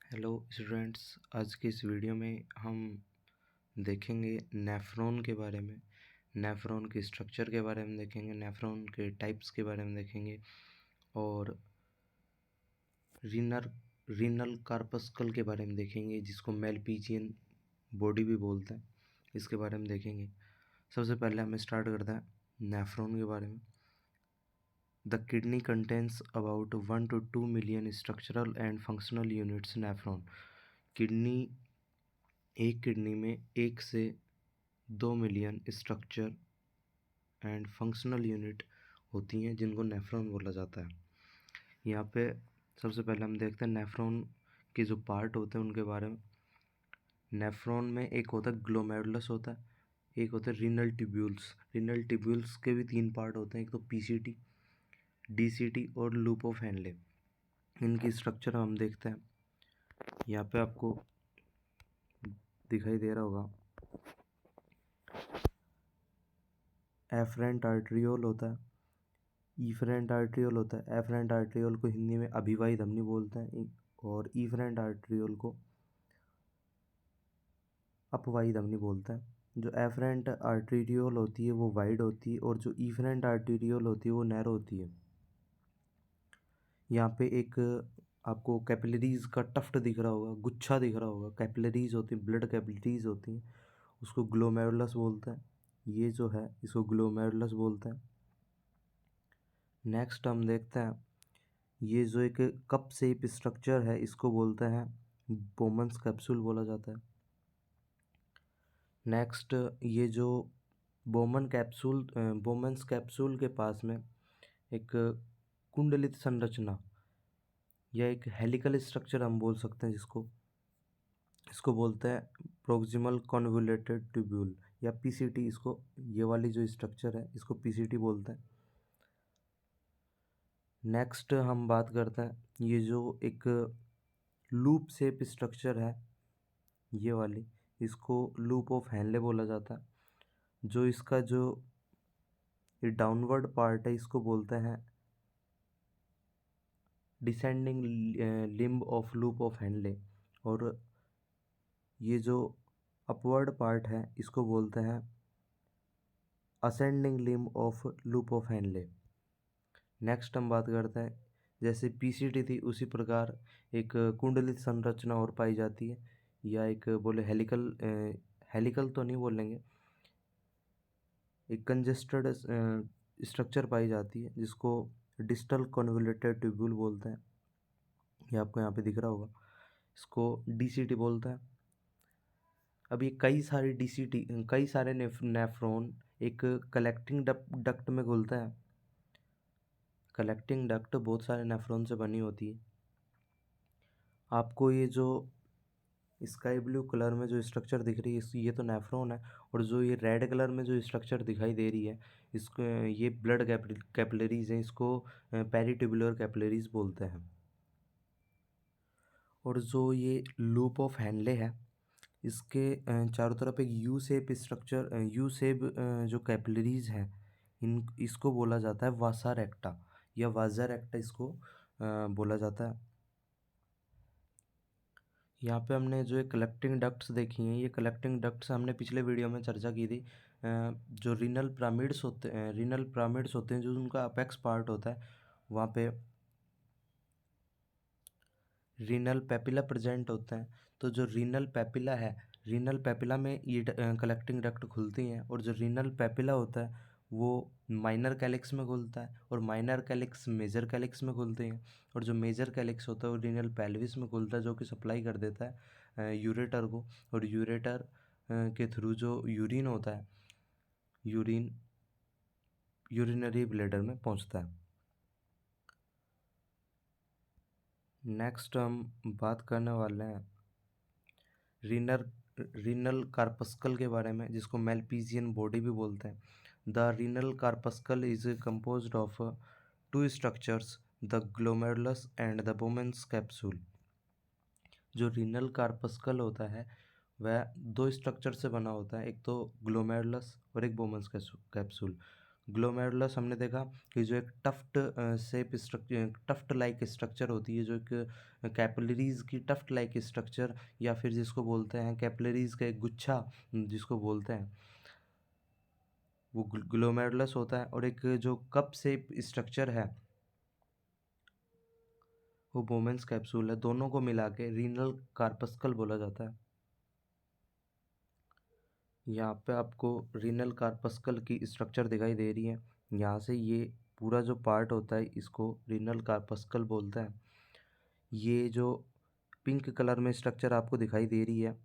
Hello students, आज की इस वीडियो में हम देखेंगे नेफ्रॉन के बारे में। नेफ्रॉन के स्ट्रक्चर के बारे में देखेंगे, नेफ्रॉन के टाइप्स के बारे में देखेंगे और रीनर रीनल कार्पस्कल के बारे में देखेंगे, जिसको मेलपीजियन बॉडी भी बोलते हैं। इसके बारे में देखेंगे। सबसे पहले हमें स्टार्ट करते हैं नेफ्रॉन के बारे में। The kidney contains about 1 to 2 million structural and functional units nephron. एक किडनी में 1 से 2 million structure and functional unit होती हैं, जिनको नेफ्रॉन बोला जाता है। यहाँ पे सबसे पहले हम देखते हैं नेफ्रॉन के जो पार्ट होते हैं उनके बारे में। नेफ्रॉन में एक होता है ग्लोमेरुलस होता है, एक होता है रीनल ट्यूब्यूल्स। रीनल ट्यूब्यूल्स के भी 3 पार्ट होते हैं, एक तो पीसीटी, डीसीटी और लूप ऑफ हेनले। इनकी स्ट्रक्चर हम देखते हैं। यहाँ पे आपको दिखाई दे रहा होगा, एफरेंट आर्ट्रियोल होता है, ईफरेंट आर्ट्रियोल होता है। एफरेंट आर्ट्रियोल को हिंदी में अभिवाही धमनी बोलते हैं और ईफरेंट आर्ट्रियोल को अपवाही धमनी बोलते हैं। जो एफरेंट आर्ट्रियोल होती है वो वाइड होती है और जो ईफरेंट आर्ट्रियोल होती है वो नैरो होती है। यहाँ पे एक आपको कैपिलरीज का टफ्ट दिख रहा होगा, गुच्छा दिख रहा होगा। कैपिलरीज होती हैं, ब्लड कैपिलरीज होती हैं, उसको ग्लोमेरुलस बोलते हैं। ये जो है इसको ग्लोमेरुलस बोलते हैं। नेक्स्ट हम देखते हैं, ये जो एक कप शेप स्ट्रक्चर है इसको बोलते हैं बोमन्स कैप्सूल बोला जाता है। नेक्स्ट ये जो बोमन्स कैप्सूल के पास में एक कुंडलित संरचना या एक हेलिकल स्ट्रक्चर हम बोल सकते हैं, इसको बोलते हैं प्रोक्सिमल कॉन्वोल्यूटेड ट्यूब्यूल या पीसीटी। इसको ये वाली जो स्ट्रक्चर है इसको पीसीटी बोलते हैं। नेक्स्ट हम बात करते हैं, ये जो एक लूप शेप स्ट्रक्चर है ये वाली, इसको लूप ऑफ हेनले बोला जाता है। जो इसका जो ये डाउनवर्ड पार्ट है इसको बोलते हैं descending limb of loop of Henle, और ये जो अपवर्ड पार्ट है इसको बोलते हैं ascending limb of loop of Henle. Next हम बात करते हैं, जैसे पीसीटी थी उसी प्रकार एक कुंडलित संरचना और पाई जाती है, या एक बोले हेलिकल तो नहीं बोलेंगे, एक कंजेस्टेड स्ट्रक्चर पाई जाती है जिसको डिस्टल कॉन्वोल्यूटेड ट्यूब्यूल बोलते हैं। ये आपको यहाँ पे दिख रहा होगा, इसको डीसीटी बोलते हैं। अब ये कई सारे नेफ्रॉन एक कलेक्टिंग डक्ट में घुलते हैं। कलेक्टिंग डक्ट बहुत सारे नेफ्रॉन से बनी होती है। आपको ये जो स्काई ब्लू कलर में जो स्ट्रक्चर दिख रही है ये तो नेफ्रॉन है, और जो ये रेड कलर में जो स्ट्रक्चर दिखाई दे रही है इसको ये ब्लड कैपिलरीज हैं, इसको पेरिट्यूबुलर कैपिलरीज बोलते हैं। और जो ये लूप ऑफ हेनले है इसके चारों तरफ एक यू शेप जो कैपिलरीज हैं इसको बोला जाता है वासा रेक्टा या वाजा रेक्टा, इसको बोला जाता है। यहाँ पे हमने जो ये कलेक्टिंग डक्ट्स देखी हैं, ये कलेक्टिंग डक्ट्स हमने पिछले वीडियो में चर्चा की थी। जो रीनल पिरामिड्स होते हैं जो उनका अपेक्स पार्ट होता है, वहाँ पे रीनल पेपिला प्रेजेंट होते हैं। तो जो रीनल पेपिला में ये कलेक्टिंग डक्ट खुलती हैं, और जो रीनल पेपिला होता है वो माइनर कैलिक्स में खुलता है, और माइनर कैलिक्स मेजर कैलिक्स में खुलते हैं, और जो मेजर कैलिक्स होता है वो रीनल पेल्विस में खुलता है, जो कि सप्लाई कर देता है यूरेटर को, और यूरेटर के थ्रू जो यूरिन होता है यूरिनरी ब्लैडर में पहुंचता है। नेक्स्ट हम बात करने वाले हैं रीनल कार्पस्कल के बारे में, जिसको मेलपीजियन बॉडी भी बोलते हैं। The renal corpuscle is composed of 2 structures, the glomerulus and the Bowman's capsule. जो रीनल कार्पस्कल होता है वह 2 स्ट्रक्चर से बना होता है, एक तो ग्लोमेरुलस और एक बोमेन्स कैप्सूल। ग्लोमेरुलस हमने देखा कि जो एक tuft shape structure, tuft like structure होती है, जो एक कैपिलरीज की टफ्ट लाइक स्ट्रक्चर, या फिर जिसको बोलते हैं कैपिलरीज का एक गुच्छा जिसको बोलते हैं, वो ग्लोमेरुलस होता है। और एक जो कप शेप स्ट्रक्चर है वो बोमेंस कैप्सूल है। दोनों को मिला के रीनल कार्पस्कल बोला जाता है। यहाँ पे आपको रीनल कार्पस्कल की स्ट्रक्चर दिखाई दे रही है। यहाँ से ये पूरा जो पार्ट होता है इसको रीनल कार्पस्कल बोलते हैं। ये जो पिंक कलर में स्ट्रक्चर आपको दिखाई दे रही है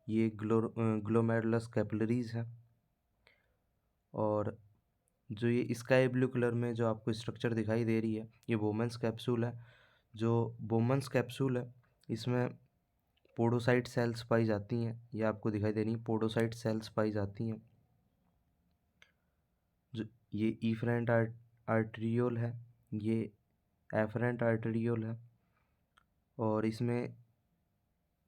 ये ग्लोमेरुलस कैपिलरीज है। और जो ये स्काई ब्लू कलर में जो आपको स्ट्रक्चर दिखाई दे रही है ये बोमेंस कैप्सूल है। जो बोमेंस कैप्सूल है इसमें पोडोसाइट सेल्स पाई जाती हैं। ये आपको दिखाई दे रही है, पोडोसाइट सेल्स पाई जाती हैं। जो ये इफरेंट आर्टरियोल है, ये एफरेंट आर्टरियोल है। और इसमें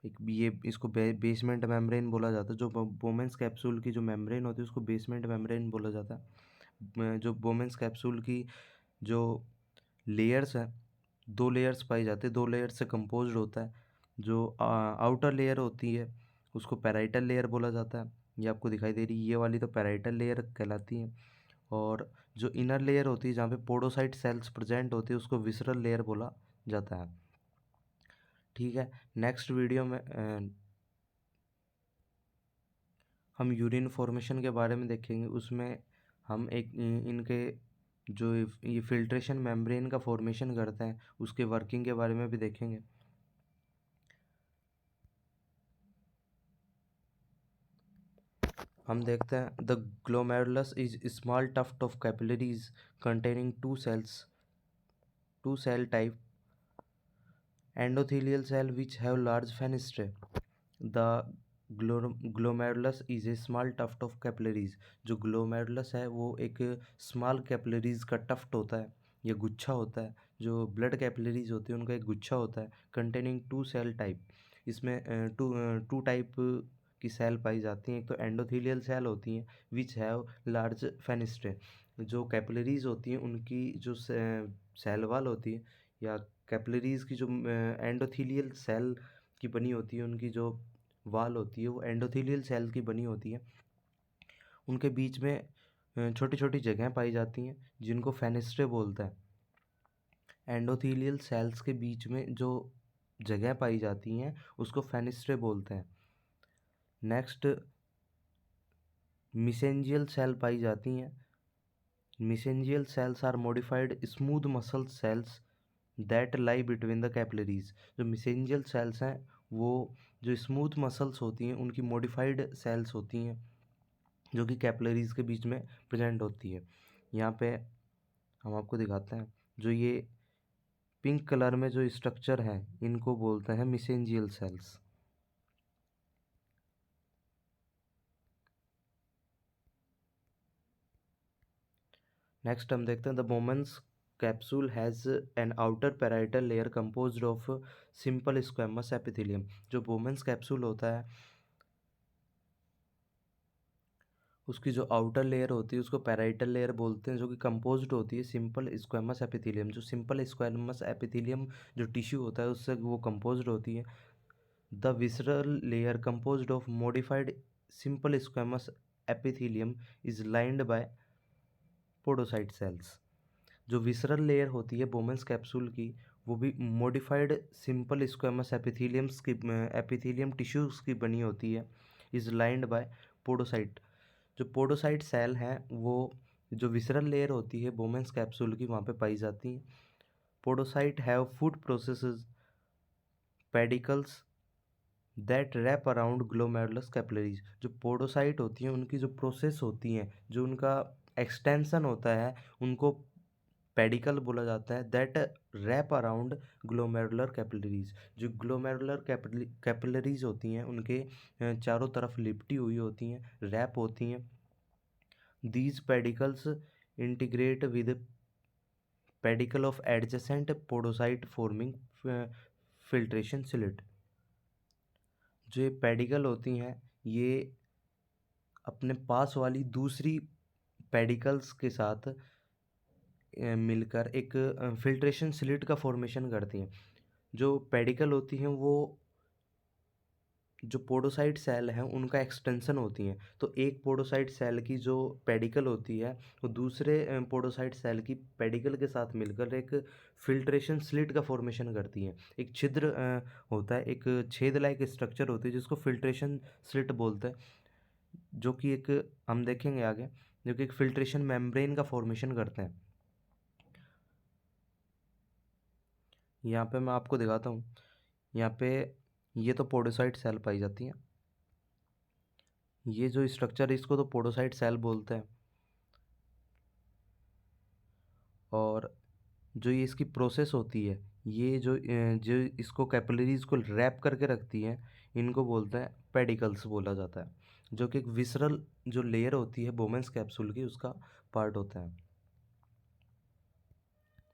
एक ये इसको बेसमेंट मेम्ब्रेन बोला जाता है। जो बोमेंस कैप्सूल की जो मेम्ब्रेन होती है उसको बेसमेंट मेम्ब्रेन बोला जाता है। जो बोमेंस कैप्सूल की जो लेयर्स हैं, 2 लेयर्स पाई जाती है, 2 लेयर्स से कंपोज्ड होता है। जो आउटर लेयर होती है उसको पैराइटल लेयर बोला जाता है। ये आपको दिखाई दे रही है, ये वाली तो पैराइटल लेयर कहलाती है। और जो इनर लेयर होती है जहाँ पे पोडोसाइट सेल्स प्रेजेंट होती है उसको विसरल लेयर बोला जाता है। ठीक है, नेक्स्ट वीडियो में हम यूरिन फॉर्मेशन के बारे में देखेंगे। उसमें हम एक इनके जो ये फिल्ट्रेशन मेम्ब्रेन का फॉर्मेशन करते हैं उसके वर्किंग के बारे में भी देखेंगे। हम देखते हैं the glomerulus is small tuft of capillaries containing two cell type endothelial cell which have large fenestrae. The glomerulus is a small tuft of capillaries. जो glomerulus है वो एक small capillaries का tuft होता है या गुच्छा होता है। जो blood capillaries होती है उनका एक गुच्छा होता है containing two cell type। इसमें टू टाइप की सेल पाई जाती हैं। एक तो एंडोथीलियल सेल होती हैं विच हैव लार्ज फेनिस्ट्रे। जो कैपिलरीज होती हैं उनकी जो सेल वाल होती है या कैपिलरीज की जो एंडोथीलियल सेल की बनी होती है, उनकी जो वाल होती है वो एंडोथीलियल सेल की बनी होती है। उनके बीच में छोटी छोटी जगह पाई जाती हैं जिनको फेनेस्ट्रे बोलते हैं। एंडोथीलियल सेल्स के बीच में जो जगह पाई जाती हैं उसको फेनेस्ट्रे बोलते हैं। नेक्स्ट मिसेंजियल सेल पाई जाती हैं। Mesangial cells are modified smooth muscle cells that lie between the capillaries. जो मिसेंजियल सेल्स हैं वो जो स्मूथ मसल्स होती हैं उनकी मॉडिफाइड सेल्स होती हैं जो कि कैपिलरीज के बीच में प्रेजेंट होती है। यहाँ पे हम आपको दिखाते हैं जो ये पिंक कलर में जो स्ट्रक्चर है इनको बोलते हैं मिसेंजियल सेल्स। नेक्स्ट हम देखते हैं the बोमेंस capsule has an outer parietal layer composed of simple squamous epithelium. जो बोमेंस कैप्सूल होता है उसकी जो आउटर लेयर होती है उसको पैराइटल लेयर बोलते हैं, जो कि कंपोज्ड होती है सिंपल स्क्वेमस एपिथेलियम। जो सिंपल स्क्वेमस एपिथेलियम जो टिश्यू होता है उससे वो कंपोज्ड होती है। The visceral layer composed of modified simple squamous epithelium is lined by podocyte cells. जो विसरल लेयर होती है बोमेंस कैप्सूल की वो भी modified simple squamous epithelium tissues की बनी होती है। Is lined by podocyte. जो पोडोसाइट सेल हैं वो जो विसरल लेयर होती है बोमेंस कैप्सूल की वहाँ पे पाई जाती हैं। Podocyte have foot processes pedicels that wrap around glomerulus capillaries. जो पोडोसाइट होती हैं उनकी जो प्रोसेस होती हैं, जो उनका एक्सटेंशन होता है उनको पेडिकल बोला जाता है। That wrap around glomerular capillaries. जो ग्लोमेरुलर कैपिलरीज होती हैं उनके चारों तरफ लिपटी हुई होती हैं, रैप होती हैं। These pedicles integrate with pedicle of adjacent podocyte forming filtration slit। जो ये पेडिकल होती हैं ये अपने पास वाली दूसरी पेडिकल्स के साथ मिलकर एक फिल्ट्रेशन स्लिट का फॉर्मेशन करती हैं। जो पेडिकल होती हैं वो जो पोडोसाइट सेल हैं उनका एक्सटेंशन होती हैं। तो एक पोडोसाइट सेल की जो पेडिकल होती है वो दूसरे पोडोसाइट सेल की पेडिकल के साथ मिलकर एक फिल्ट्रेशन स्लिट का फॉर्मेशन करती हैं। एक छिद्र होता है, एक छेद लायक स्ट्रक्चर होती है जिसको फिल्ट्रेशन स्लिट बोलते हैं, जो कि एक हम देखेंगे आगे, जो कि एक फिल्ट्रेशन मेम्ब्रेन का फॉर्मेशन करते हैं। यहाँ पे मैं आपको दिखाता हूँ। यहाँ पे ये तो पोडोसाइट सेल पाई जाती हैं। ये जो स्ट्रक्चर है इसको तो पोडोसाइट सेल बोलते हैं। और जो ये इसकी प्रोसेस होती है, ये जो इसको कैपिलरीज को रैप करके रखती है, इनको बोलते हैं पेडिकल्स बोला जाता है, जो कि एक विसरल जो लेयर होती है बोमेंस कैप्सूल की, उसका पार्ट होता है।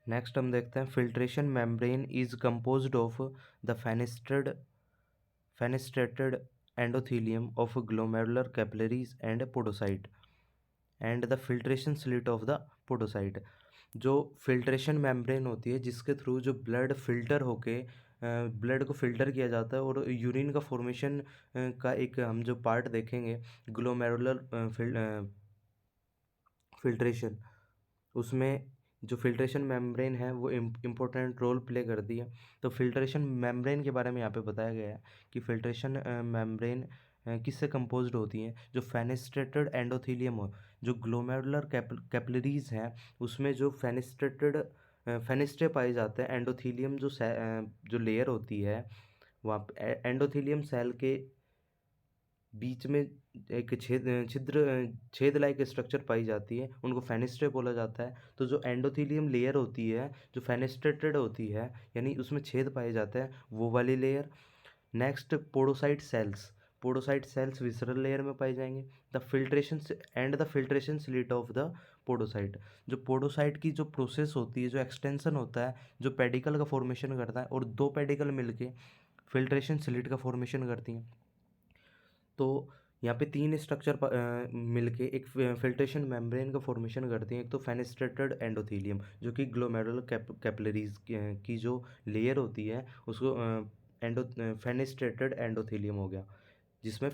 नेक्स्ट हम देखते हैं filtration membrane is composed of the fenestrated endothelium of glomerular capillaries and podocyte and the filtration slit of the podocyte. जो फिल्ट्रेशन मेम्ब्रेन होती है जिसके थ्रू जो ब्लड फिल्टर होके ब्लड को फिल्टर किया जाता है और यूरिन का फॉर्मेशन का एक हम जो पार्ट देखेंगे ग्लोमेरुलर फिल्ट्रेशन, उसमें जो फिल्ट्रेशन मेम्ब्रेन है वो इम्पोर्टेंट रोल प्ले करती है। तो फिल्ट्रेशन मेम्ब्रेन के बारे में यहाँ पे बताया गया है कि फिल्ट्रेशन मेम्ब्रेन किससे कंपोज्ड होती हैं। जो फेनेस्ट्रेटेड एंडोथेलियम हो, जो ग्लोमेरुलर कैपिलरीज हैं उसमें जो फेनेस्ट्रेटेड फेनेस्ट्रे पाए जाते हैं, एंडोथेलियम जो लेयर होती है वहाँ एंडोथेलियम सेल के बीच में एक छेद लायक स्ट्रक्चर पाई जाती है, उनको फेनेस्ट्रे बोला जाता है। तो जो एंडोथेलियम लेयर होती है जो फेनेस्ट्रेटेड होती है, यानी उसमें छेद पाए जाते हैं, वो वाली layer. Next podocyte cells visceral layer में पाए जाएंगे। The filtration slit of the podocyte, जो पोडोसाइट की जो प्रोसेस होती है, जो एक्सटेंशन होता है, जो पेडिकल का फॉर्मेशन करता है और दो पेडिकल मिलके फिल्ट्रेशन स्लिट का फॉर्मेशन करती हैं। तो यहाँ पे तीन स्ट्रक्चर मिलके एक फिल्ट्रेशन मेम्ब्रेन का फॉर्मेशन करते हैं। एक तो फेनेस्ट्रेटेड एंडोथेलियम, जो कि ग्लोमेरुलर कैपिलरीज की जो लेयर होती है उसको फेनेस्ट्रेटेड एंडोथेलियम हो गया, जिसमें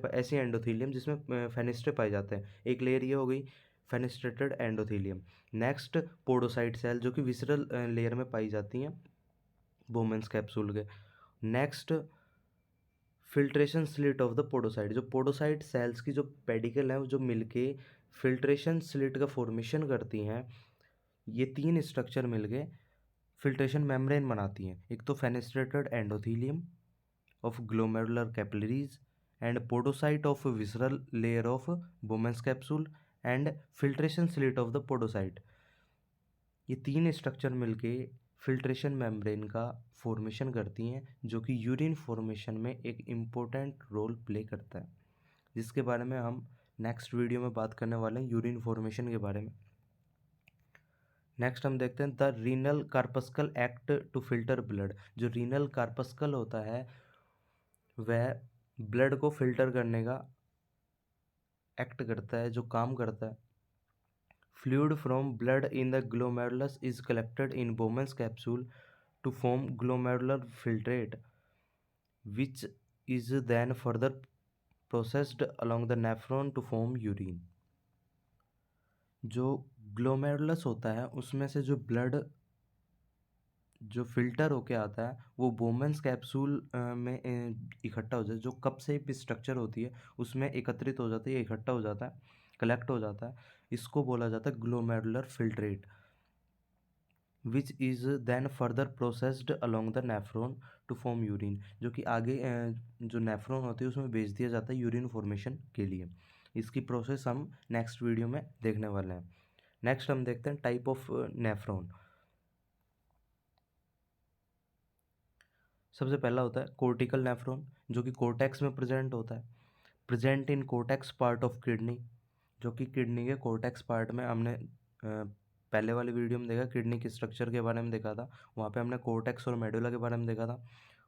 ऐसे एंडोथेलियम जिसमें फेनेस्ट्रे पाए जाते हैं। एक लेयर ये हो गई fenestrated endothelium. Next podocyte cell, जो कि विसरल लेयर में पाई जाती हैं बोमेंस कैप्सूल के। Next filtration slit of the podocyte, जो पोडोसाइट सेल्स की जो पेडिकल है जो मिलके फिल्ट्रेशन स्लिट का फॉर्मेशन करती हैं। ये तीन स्ट्रक्चर मिलके फिल्ट्रेशन मेम्ब्रेन बनाती हैं। एक तो fenestrated endothelium of glomerular capillaries and podocyte of visceral layer of बोमेंस capsule and filtration slit of the podocyte. ये तीन स्ट्रक्चर मिलके फिल्ट्रेशन मेम्ब्रेन का फॉर्मेशन करती हैं, जो कि यूरिन फॉर्मेशन में एक इम्पोर्टेंट रोल प्ले करता है, जिसके बारे में हम नेक्स्ट वीडियो में बात करने वाले हैं, यूरिन फॉर्मेशन के बारे में। नेक्स्ट हम देखते हैं the renal corpuscle act to filter blood. जो रीनल कार्पस्कल होता है वह ब्लड को फिल्टर करने का एक्ट करता है, जो काम करता है। Fluid from blood in the glomerulus is collected in Bowman's capsule to form glomerular filtrate, which is then further processed along the nephron to form urine. जो ग्लोमेरुलस होता है उसमें से जो ब्लड जो फिल्टर होके आता है वो बोमेंस कैप्सूल में इकट्ठा हो जाता है। जो कप शेप स्ट्रक्चर होती है उसमें एकत्रित हो जाता है, इकट्ठा हो जाता है, कलेक्ट हो जाता है। इसको बोला जाता है glomerular filtrate, which is then further processed along the nephron to form urine, जो कि आगे जो नेफ्रॉन होती है उसमें भेज दिया जाता है यूरिन फॉर्मेशन के लिए। इसकी प्रोसेस हम नेक्स्ट वीडियो में देखने वाले हैं। नेक्स्ट हम देखते हैं टाइप ऑफ नेफ्रॉन। सबसे पहला होता है कोर्टिकल नेफ्रॉन, जो कि कोर्टेक्स में प्रेजेंट होता है, present in cortex part of kidney, जो कि किडनी के कोर्टेक्स पार्ट में हमने पहले वाली वीडियो में देखा, किडनी के स्ट्रक्चर के बारे में देखा था, वहाँ पे हमने कोर्टेक्स और मेडुला के बारे में देखा था।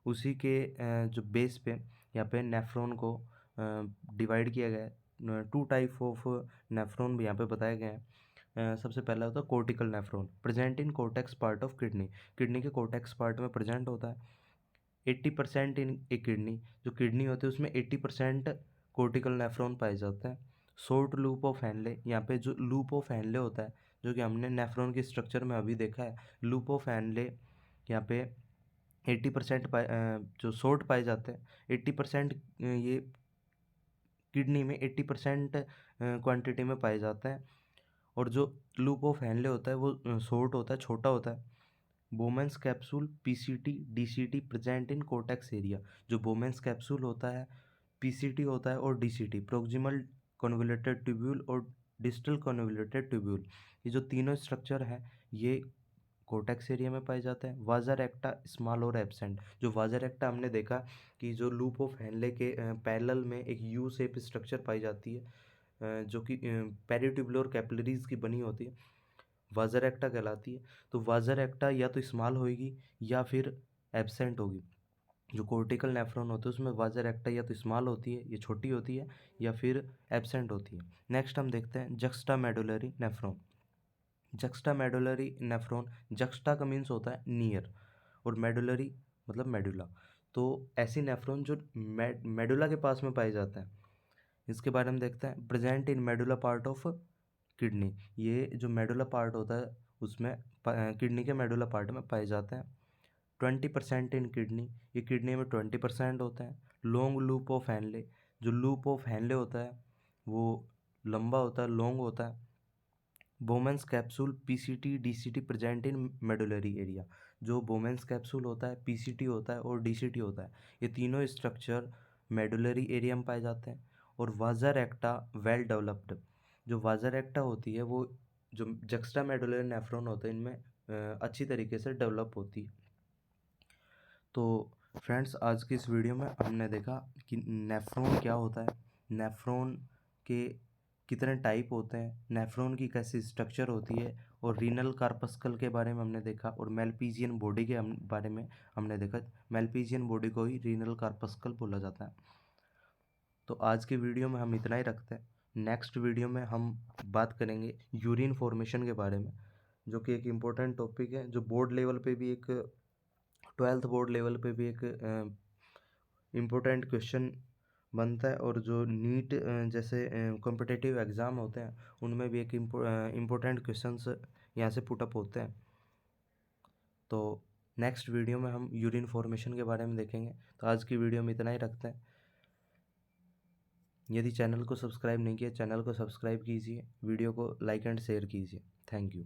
उसी के जो बेस पे यहाँ पे नेफ्रॉन को डिवाइड किया गया है टू टाइप ऑफ नेफ्रॉन भी यहाँ पे बताया गया है। सबसे पहला होता है cortical nephron, present in cortex part of kidney. Kidney के कोर्टेक्स पार्ट में प्रेजेंट होता है। 80% इन ए किडनी, जो किडनी होती है उसमें 80% कोर्टिकल नेफ्रॉन पाए जाते हैं। शॉर्ट लूप ऑफ हैनले, यहाँ पे जो लूप ऑफ हैनले होता है, जो कि हमने नेफ्रॉन के स्ट्रक्चर में अभी देखा है, लूप ऑफ हैनले यहाँ पे 80% जो शॉर्ट पाए जाते हैं। 80% ये किडनी में 80% क्वांटिटी में पाए जाते हैं। और जो लूप ऑफ हैनले होता है वो शॉर्ट होता है, छोटा होता है। बोमेंस capsule, PCT, DCT present in cortex area. जो बोमेंस कैप्सूल होता है, पीसीटी होता है और डीसीटी, प्रोक्सिमल कन्वोल्यूटेड ट्यूब्यूल और डिस्टल कन्वोल्यूटेड ट्यूब्यूल, ये जो तीनों स्ट्रक्चर हैं ये कोर्टेक्स एरिया में पाए जाते हैं। वाजर एक्टा स्मॉल और एब्सेंट। जो वाजर एक्टा हमने देखा कि जो लूप ऑफ हैनले के पैरेलल में एक यू शेप स्ट्रक्चर पाई जाती है, जो कि पेरिट्यूबुलर कैपिलरीज की बनी होती है, वाजर एक्टा कहलाती है। तो वाजर एक्टा या तो स्मॉल होगी या फिर एब्सेंट होगी। जो कोर्टिकल नेफ्रॉन होते हैं उसमें वाजर एक्टा या तो स्मॉल होती है, ये छोटी होती है, या फिर एब्सेंट होती है। नेक्स्ट हम देखते हैं juxta medullary nephron. Juxta medullary nephron, juxta का मीन्स होता है नियर और मेडुलरी मतलब मेडुला। तो ऐसी नेफ्रॉन जो मेडुला के पास में पाए जाते हैं, इसके बारे में देखते हैं। Present in medulla part of kidney, ये जो मेडुला पार्ट होता है उसमें किडनी के मेडुला पार्ट में पाए जाते हैं। 20% इन किडनी, ये किडनी में 20% होते हैं। लॉन्ग लूप ऑफ हैनले, जो लूप ऑफ हैनले होता है वो लंबा होता है, लॉन्ग होता है। बोमेंस capsule, PCT, DCT present in medullary area. जो बोमेंस कैप्सूल होता है, पीसीटी होता है और डीसीटी होता है, ये तीनों स्ट्रक्चर मेडुलरी एरिया में पाए जाते हैं। और वाजर एक्टा वेल डेवलप्ड, जो वाजर एक्टा होती है वो जो जक्स्टा मेडुलरी नेफ्रॉन होते हैं इनमें अच्छी तरीके से डेवलप होती है। तो फ्रेंड्स, आज की इस वीडियो में हमने देखा कि नेफ्रॉन क्या होता है, नेफ्रॉन के कितने टाइप होते हैं, नेफ्रॉन की कैसी स्ट्रक्चर होती है, और रीनल कार्पस्कल के बारे में हमने देखा, और मेलपीजियन बॉडी के बारे में हमने देखा। मेलपीजियन बॉडी को ही रीनल कार्पस्कल बोला जाता है। तो आज की वीडियो में हम इतना ही रखते हैं। नेक्स्ट वीडियो में हम बात करेंगे यूरिन फॉर्मेशन के बारे में, जो कि एक इम्पोर्टेंट टॉपिक है, जो बोर्ड लेवल पे भी एक 12th बोर्ड लेवल पे भी एक इम्पोर्टेंट क्वेश्चन बनता है, और जो नीट जैसे कॉम्पिटिटिव एग्ज़ाम होते हैं उनमें भी एक इम्पोर्टेंट क्वेश्चंस यहाँ से पुटअप होते हैं। तो नेक्स्ट वीडियो में हम यूरिन फॉर्मेशन के बारे में देखेंगे। तो आज की वीडियो में इतना ही रखते हैं। यदि चैनल को सब्सक्राइब नहीं किया, चैनल को सब्सक्राइब कीजिए, वीडियो को लाइक एंड शेयर कीजिए। Thank you.